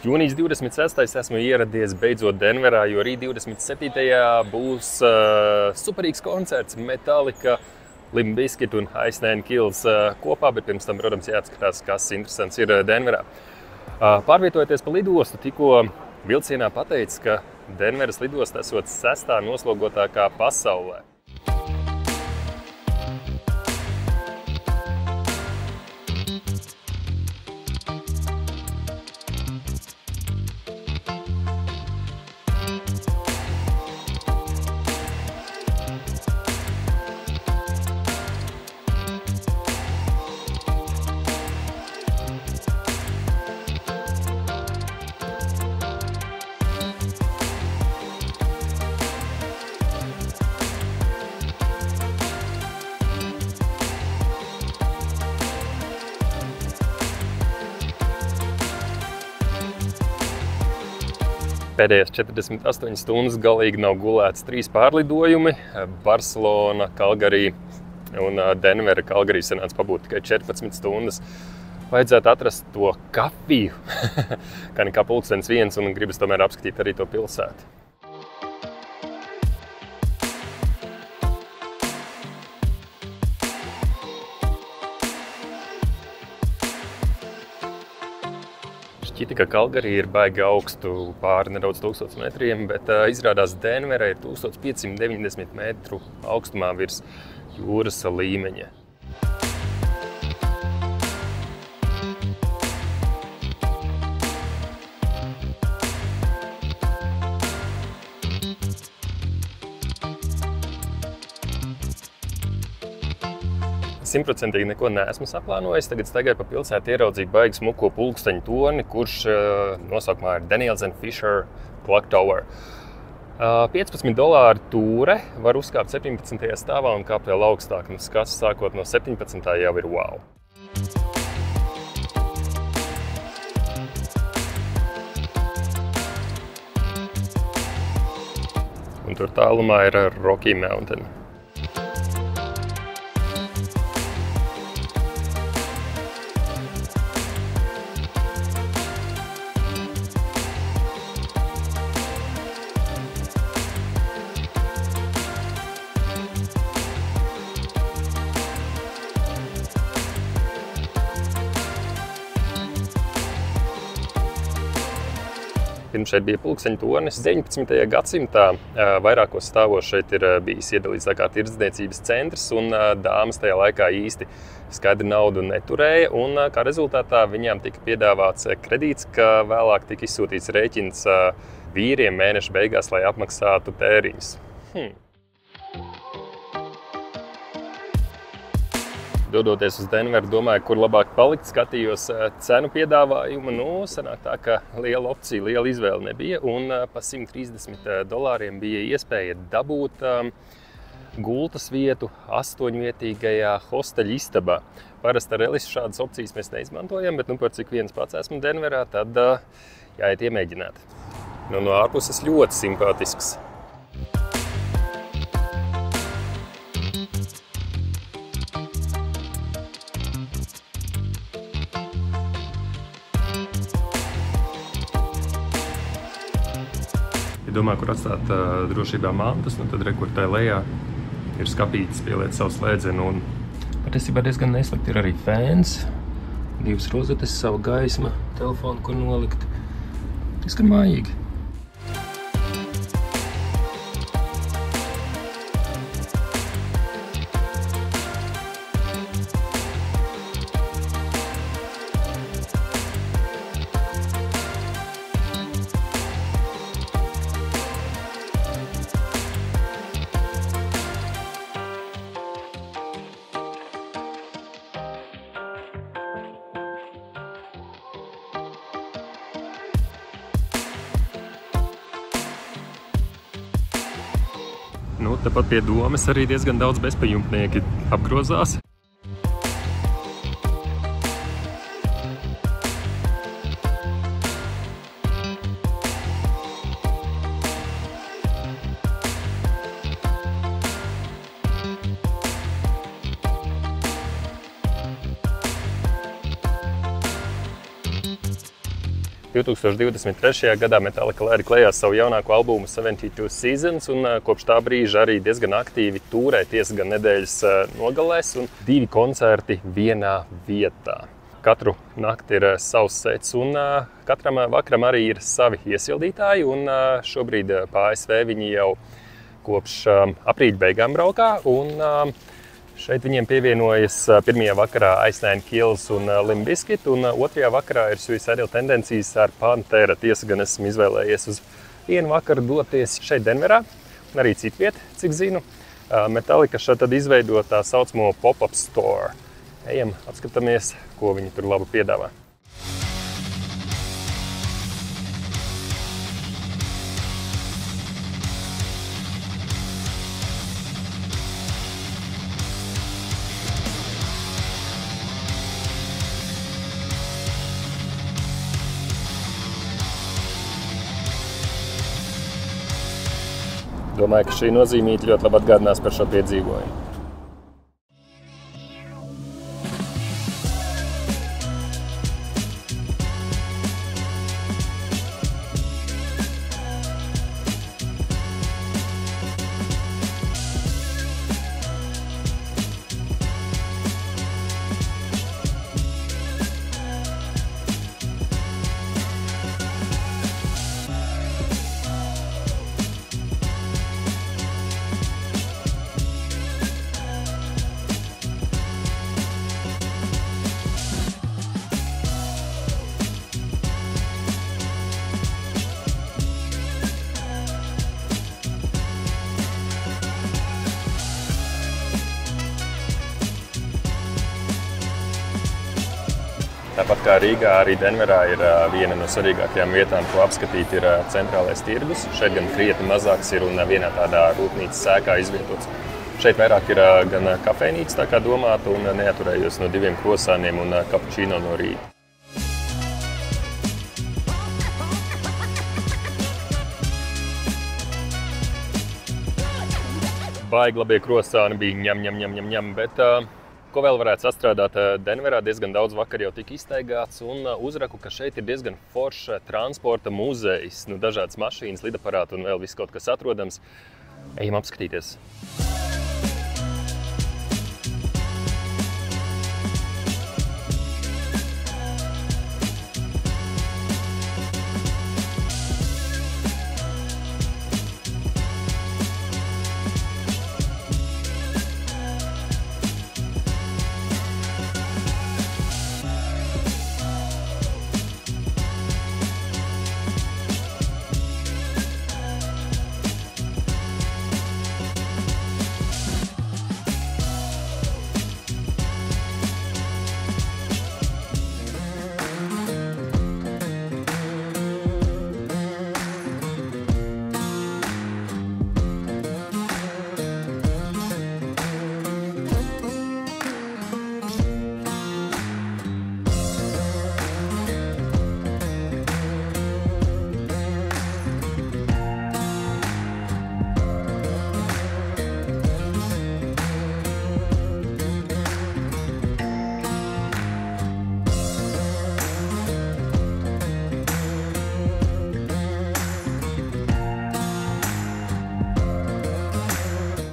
Jūnijas 26. esmu ieradies beidzot Denverā, jo rīt 27. būs superīgs koncerts Metallica, Limp Bizkit un Ice Nine Kills kopā, bet pirms tam, protams, jāatskatās, kas interesants ir Denverā. Pārvietojoties pa lidostu, tikko vilcienā pateicis, ka Denveras lidosta esot 6. noslogotākā pasaulē. Pēdējās 48 stundas galīgi nav gulēts 3 pārlidojumi. Barcelona, Kalgarī un Denvera. Kalgarī sanāca pabūt tikai 14 stundas. Vajadzētu atrast to kafiju, kā nekā 1:00 un gribas tomēr apskatīt arī to pilsētu. Šķita, ka Kalgarī ir baigi augstu, pāri nedaudz 1000 metriem, bet izrādās Denvera ir 1590 metru augstumā virs jūras līmeņa. Simtprocentīgi neko neesmu saplānojis. Tagad staigāju pa pilsētu, ieraudzīju baigi smuko pulksteņu torni, kurš nosaukumā ir Daniels & Fisher Clock Tower. $15 tūre, var uzkāpt 17. stāvā un kāpt vēl augstāk. Skats sākot no 17. jau ir wow. Un tur tālumā ir Rocky Mountain. Pirms šeit bija pulksteņu tornis. 19. gadsimtā vairākos stāvos šeit ir bijis iedalīts tā kā tirdzniecības centrs, un dāmas tajā laikā īsti skaidri naudu neturēja, un kā rezultātā viņām tika piedāvāts kredīts, ka vēlāk tika izsūtīts rēķins vīriem mēneša beigās, lai apmaksātu tēriņus. Dodoties uz Denveru, domāju, kur labāk palikt, skatījos cenu piedāvājumu. Sanāk tā, ka liela opcija, liela izvēle nebija, un pa $130 bija iespēja dabūt gultas vietu 8-vietīgajā hosteļa istabā. Parasti ar Elisu šādas opcijas mēs neizmantojam, bet par cik viens pats esmu Denverā, tad jāiet iemēģināt. No ārpuses ļoti simpātisks. Ja domā, kur atstāt drošībā mantas, tad re, kur tai lejā ir skapītis pieliet savu slēdzenu. Un patiesībā diezgan neslikti ir arī fēns, 2 rozetes, savu gaisma, telefonu, kur nolikt. Diezgan mājīgi. Tepat pie domes arī diezgan daudz bezpajumtnieki apgrozās. 2023. gadā Metallica laida klajā savu jaunāko albumu 72 Seasons, un kopš tā brīža arī diezgan aktīvi tūrē, tiesa gan nedēļas nogalēs, un 2 koncerti vienā vietā. Katru nakti ir savs sets, un katram vakaram arī ir savi iesildītāji, un šobrīd pa ASV viņi jau kopš aprīļa beigām braukā, un šeit viņiem pievienojas pirmajā vakarā Ice Nine Kills un Limp Bizkit, un otrajā vakarā ir Suicidal Tendencies ar Pantera. Tiesa gan esmu izvēlējies uz vienu vakaru doties šeit Denverā, un arī citviet, cik zinu. Metallica šeit tad izveido tā saucamo pop-up store. Ejam, apskatāmies, ko viņi tur labu piedāvā. Domāju, ka šī nozīmīte ļoti labi atgādinās par šo piedzīvojumu. Tāpat kā Rīgā, arī Denverā ir viena no svarīgākajām vietām, ko apskatīt, ir centrālais tirgus. Šeit gan krietni mazāks ir un vienā tādā rūpnīcas sēkā izvietots. Šeit vairāk ir gan kafejnīca, tā kā domāta, un neaturējos no 2 krosāniem un kapučīno no rīta. Baigi labie krosāni bija ņem, bet ko vēl varētu sastrādāt Denverā, diezgan daudz vakar jau tika iztaigāts, un uzraku, ka šeit ir diezgan forša transporta muzejs, dažādas mašīnas, lidaparāti un vēl viss kaut kas atrodams. Ejam apskatīties.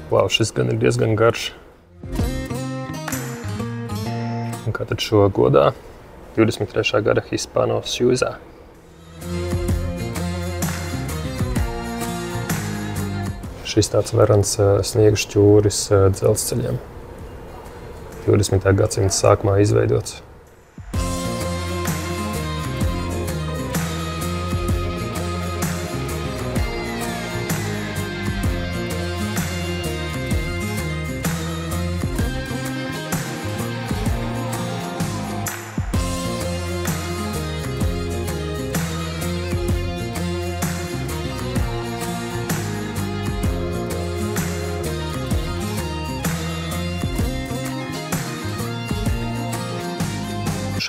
Wow, šis gan ir diezgan garš. Un kā tad šo godā? 23. gada Hispano Sjūzā. Šis tāds varans sniega šķūris dzelzceļiem. 20. gadsimta sākumā izveidots.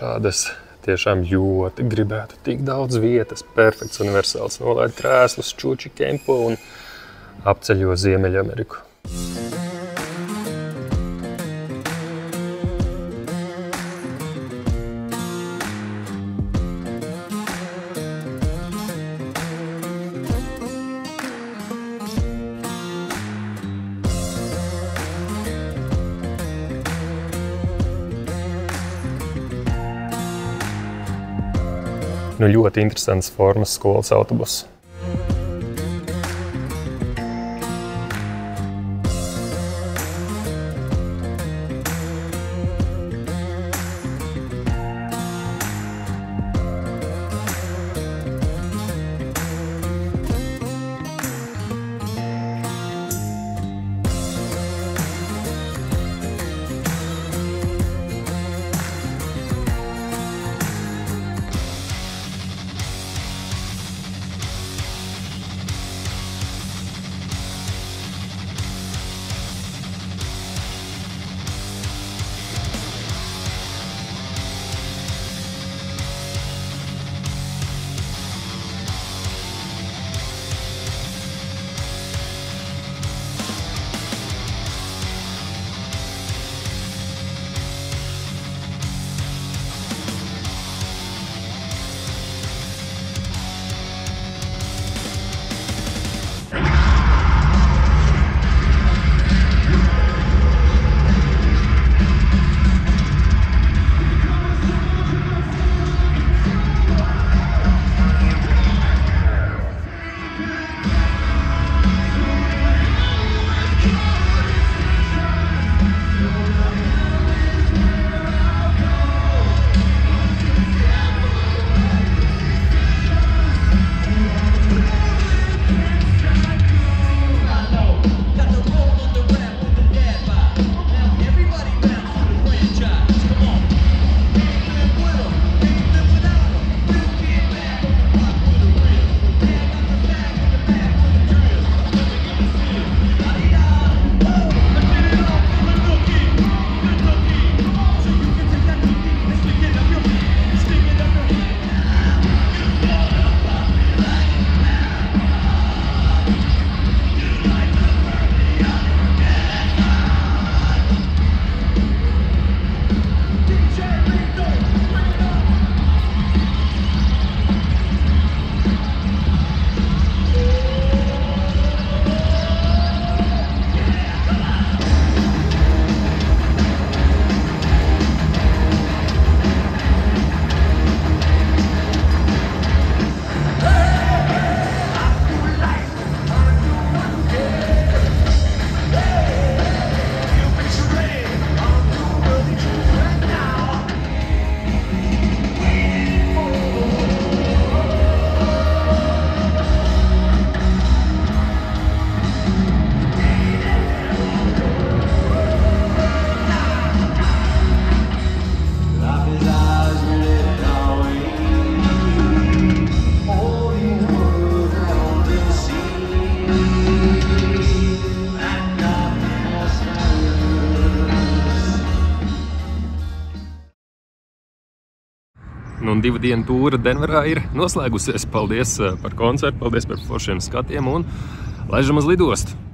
Šādas tiešām ļoti gribētu tik daudz vietas, perfekts universāls, nolaid krēslus, čuči kempu un apceļo Ziemeļameriku. ļoti interesants formas skolas autobuss. Un 2 dienu tūra Denverā ir noslēgusies. Paldies par koncertu, paldies par foršiem skatiem un laižam uz lidostu!